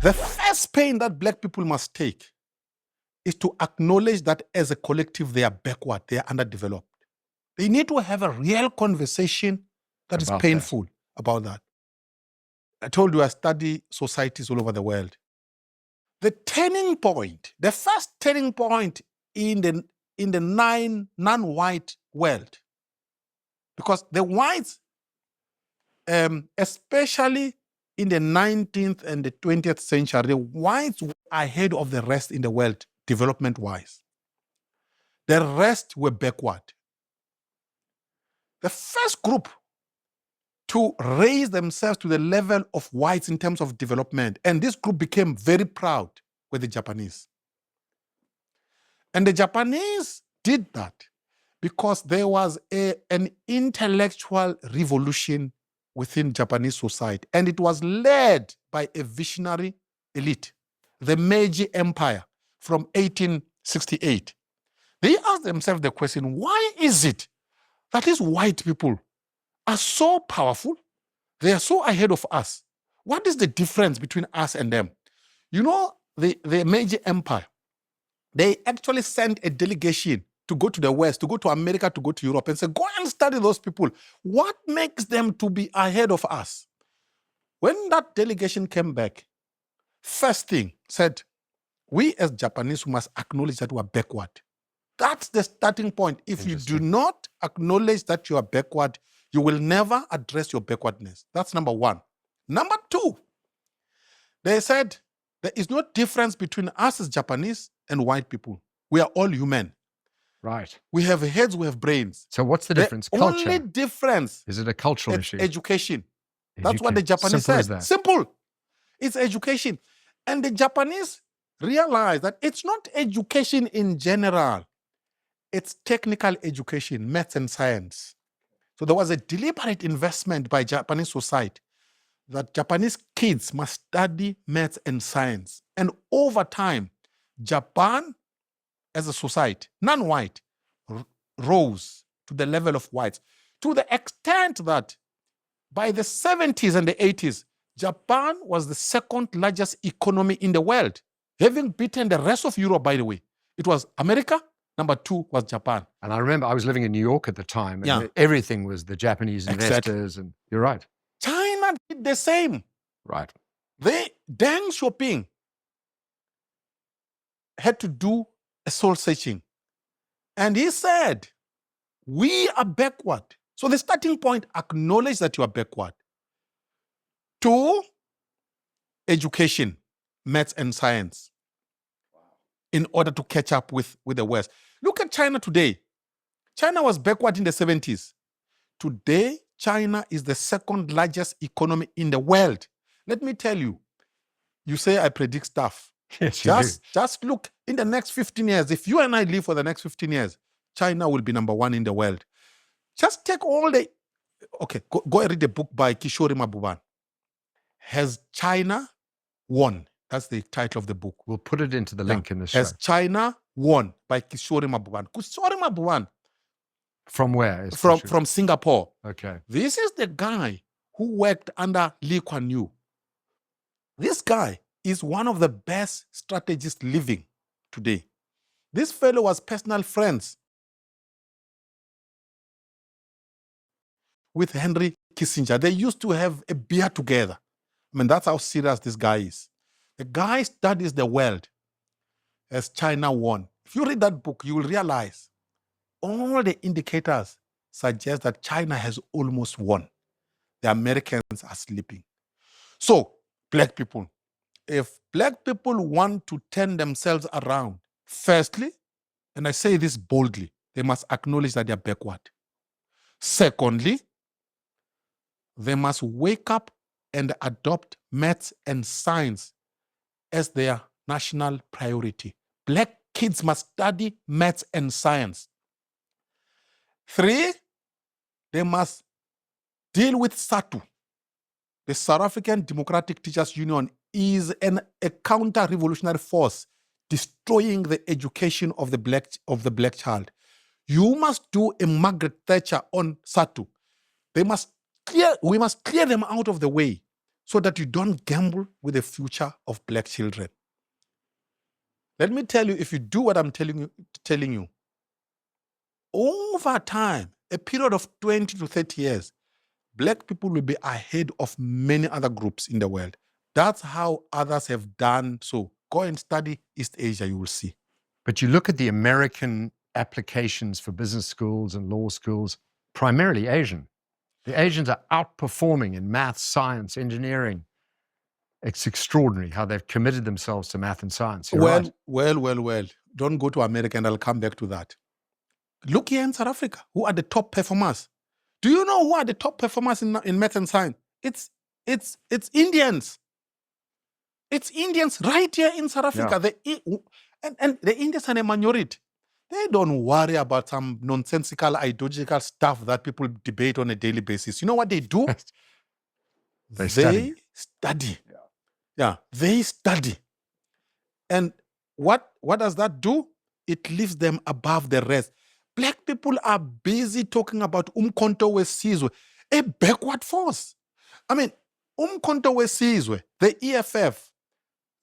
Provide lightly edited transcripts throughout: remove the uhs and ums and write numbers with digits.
The first pain that black people must take is to acknowledge that as a collective, they are backward, they are underdeveloped. They need to have a real conversation that is painful about that. I told you I study societies all over the world. The turning point, the first turning point in the non-white world, because the whites, especially in the 19th and the 20th century, the whites were ahead of the rest in the world, development-wise. The rest were backward. The first group to raise themselves to the level of whites in terms of development, and this group became very proud, were the Japanese. And the Japanese did that because there was an intellectual revolution within Japanese society, and it was led by a visionary elite, the Meiji Empire from 1868. They asked themselves the question, why is it that these white people are so powerful? They are so ahead of us. What is the difference between us and them? You know, the Meiji Empire, they actually sent a delegation to go to the West, to go to America, to go to Europe, and say, go and study those people. What makes them to be ahead of us? When that delegation came back, first thing said, we as Japanese must acknowledge that we are backward. That's the starting point. If you do not acknowledge that you are backward, you will never address your backwardness. That's number one. Number two, they said there is no difference between us as Japanese and white people. We are all human. Right. We have heads, we have brains. So what's the difference? The Culture? only difference is it a cultural issue? Education. That's what the Japanese said. Simple. Simple. It's education. And the Japanese realized that it's not education in general. It's technical education, maths and science. So there was a deliberate investment by Japanese society that Japanese kids must study maths and science. And over time, Japan as a society, non-white, rose to the level of whites, to the extent that by the 70s and the 80s, Japan was the second largest economy in the world, having beaten the rest of Europe, by the way. It was America, number two was Japan. And I remember I was living in New York at the time, and everything was the Japanese investors, and you're right. China did the same. Right. Deng Xiaoping had to do a soul searching. And he said, we are backward. So the starting point, acknowledge that you are backward. Two, education, maths and science, in order to catch up with the West. Look at China today. China was backward in the 70s. Today, China is the second largest economy in the world. Let me tell you, you say I predict stuff. Yes, just look, in the next 15 years, if you and I live for the next 15 years, China will be number one in the world. Just take all the, go and read the book by Kishore Mabuban. Has China won? That's the title of the book. We'll put it into the link in the show. Has China won? By Kishore Mabuban. Kishore Mabuban. From where? From Singapore. Okay. This is the guy who worked under Lee Kuan Yew. This guy is one of the best strategists living today. This fellow was personal friends with Henry Kissinger. They used to have a beer together. I mean, that's how serious this guy is. The guy studies the world as China won. If you read that book, you will realize all the indicators suggest that China has almost won. The Americans are sleeping. So, black people, if black people want to turn themselves around, firstly, and I say this boldly, they must acknowledge that they are backward. Secondly, they must wake up and adopt maths and science as their national priority. Black kids must study maths and science. 3, they must deal with SATU. The South African Democratic Teachers Union is a counter-revolutionary force destroying the education of the black child. You must do a Margaret Thatcher on SATU. We must clear them out of the way. so that you don't gamble with the future of black children. Let me tell you, if you do what I'm telling you, over time, a period of 20 to 30 years, black people will be ahead of many other groups in the world. That's how others have done so. Go and study East Asia, you will see. But you look at the American applications for business schools and law schools, primarily Asian. The Asians are outperforming in math, science, engineering. It's extraordinary how they've committed themselves to math and science. You're right. Well. Don't go to America, and I'll come back to that. Look here in South Africa, who are the top performers? Do you know who are the top performers in math and science? It's Indians. It's Indians right here in South Africa. Yeah. And the Indians are a minority. They don't worry about some nonsensical, ideological stuff that people debate on a daily basis. You know what they do? They study. Yeah, they study. And what does that do? It lifts them above the rest. Black people are busy talking about Umkhonto weSizwe, a backward force. I mean, Umkhonto weSizwe, the EFF,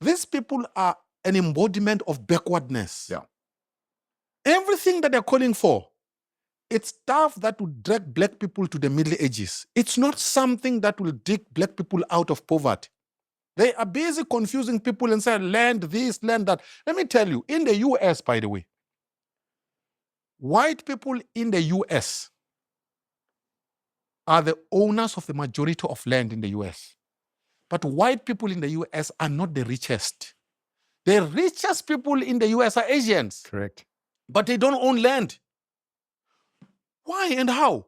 these people are an embodiment of backwardness. Yeah. Everything that they're calling for, it's stuff that will drag black people to the Middle Ages. It's not something that will dig black people out of poverty. They are busy confusing people and saying, land this, land that. Let me tell you, in the US, by the way, white people in the US are the owners of the majority of land in the US. But white people in the US are not the richest. The richest people in the US are Asians. Correct. But they don't own land. Why and how?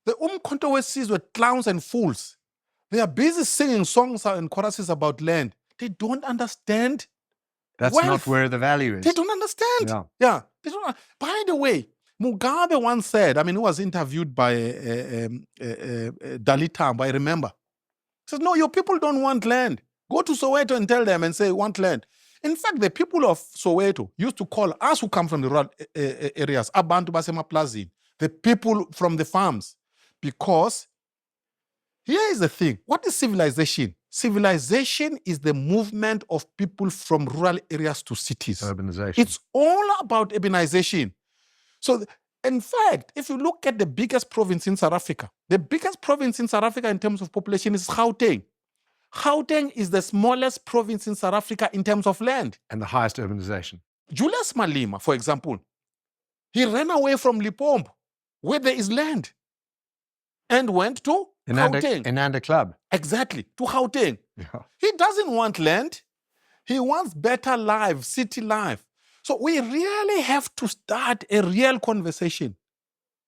The Umkhonto weSizwe were clowns and fools. They are busy singing songs and choruses about land. They don't understand. That's wealth. Not where the value is. They don't understand. Yeah. They don't. By the way, Mugabe once said, he was interviewed by Dalit Tambo, I remember. He says, no, your people don't want land. Go to Soweto and tell them and say, want land. In fact, the people of Soweto used to call us who come from the rural areas, Abantu Basemaplazini, the people from the farms. Because here is the thing. What is civilization? Civilization is the movement of people from rural areas to cities. Urbanization. It's all about urbanization. So, in fact, if you look at the biggest province in South Africa, the biggest province in South Africa in terms of population is Gauteng. Gauteng is the smallest province in South Africa in terms of land. And the highest urbanization. Julius Malema, for example, he ran away from Limpopo, where there is land, and went to Gauteng. Inanda Club. Exactly, to Gauteng. Yeah. He doesn't want land. He wants better life, city life. So we really have to start a real conversation,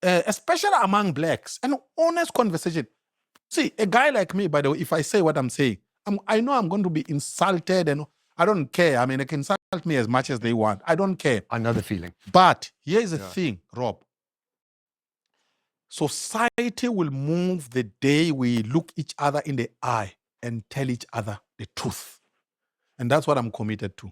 especially among blacks, an honest conversation. See, a guy like me, by the way, if I say what I'm saying, I know I'm going to be insulted, and I don't care. They can insult me as much as they want. I don't care. I know the feeling. But here's the thing, Rob. Society will move the day we look each other in the eye and tell each other the truth. And that's what I'm committed to.